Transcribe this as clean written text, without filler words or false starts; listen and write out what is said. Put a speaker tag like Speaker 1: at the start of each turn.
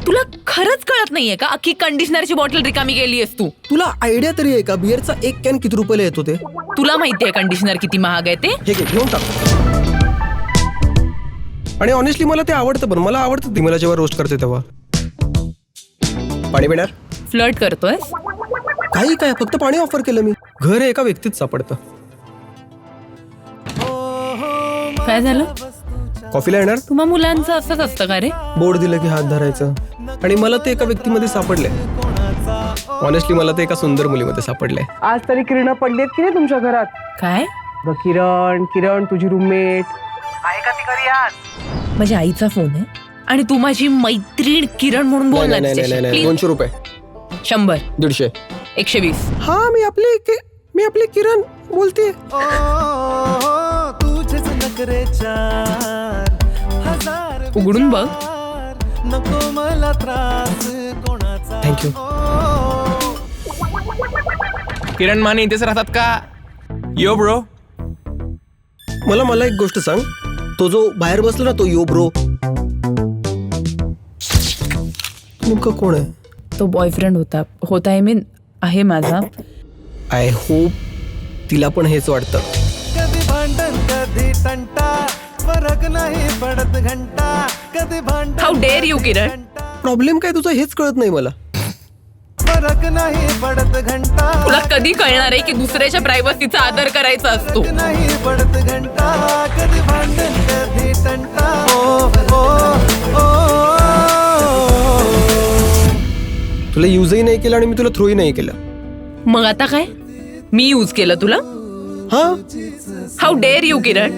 Speaker 1: तुला खरंच कळत नाहीये का? अख्खी कंडिशनरची बॉटल रिकामी केलीयस तू.
Speaker 2: तुला आयडिया तरी आहे का बिअरचा एक कॅन किती रुपयाला येतो ते?
Speaker 1: तुला माहितीये कंडिशनर किती महाग आहे ते?
Speaker 2: हे घे, घेऊन टाक. आणि ऑनेस्टली मला ते आवडतं, पण मला आवडतं ती मला जेव्हा रोस्ट करते तेव्हा. पाणी पिणार?
Speaker 1: फ्लर्ट करतोय?
Speaker 2: काही काय, फक्त पाणी ऑफर केलं मी. घर एका व्यक्तीत सापडतं.
Speaker 1: काय झालं?
Speaker 2: कॉफीला येणार?
Speaker 1: तुम्हा मुलांचं असंच असतं का रे?
Speaker 2: बोर्ड दिलं की हात धरायचं. आणि मला ते एका व्यक्तीमध्ये सापडलंय. ऑनेस्टली मला ते एका सुंदर मुलीमध्ये सापडलंय.
Speaker 3: आज तरी किरण पडलीत की नाही तुमच्या घरात?
Speaker 1: काय?
Speaker 3: किरण तुझी रूममेट आहे का ती घरी आज?
Speaker 1: माझ्या आईचा फोन आहे आणि तू माझी मैत्रीण किरण म्हणून बोल
Speaker 2: नाही, नाही, नाही, नाही, नाही. 200 रुपये.
Speaker 1: 100
Speaker 2: 150.
Speaker 1: 120.
Speaker 2: हा मी आपली किरण बोलते.
Speaker 1: उघडून बघ.
Speaker 2: थँक्यू.
Speaker 4: किरण माने इथेच राहतात का? यो ब्रो.
Speaker 2: मला एक गोष्ट सांग. तो जो बाहेर बसला ना, तो यो ब्रो, नेमकं कोण आहे?
Speaker 1: तो बॉयफ्रेंड होता आय मीन आहे माझा.
Speaker 2: आय होप तिला पण हेच वाटतं.
Speaker 5: कधी भांडण कधी तंटा, फरक नाही पडत घंटा. कधी भांडण
Speaker 1: how dare you Kiran.
Speaker 2: Problem काय तुझा हेच कळत नाही मला.
Speaker 5: फरक नाही पडत घंटा.
Speaker 1: तुला कधी कळणार आहे की दुसऱ्याच्या प्रायव्हसीचा आदर करायचा असतो?
Speaker 5: नाही पडत घंटा. कधी भांडण कधी तंटा.
Speaker 2: तुला युजही नाही केलं आणि मी तुला थ्रोही नाही केलं.
Speaker 1: मग आता काय? मी यूज केलं तुला?
Speaker 2: हा
Speaker 1: हाऊ डेअर यू किरण.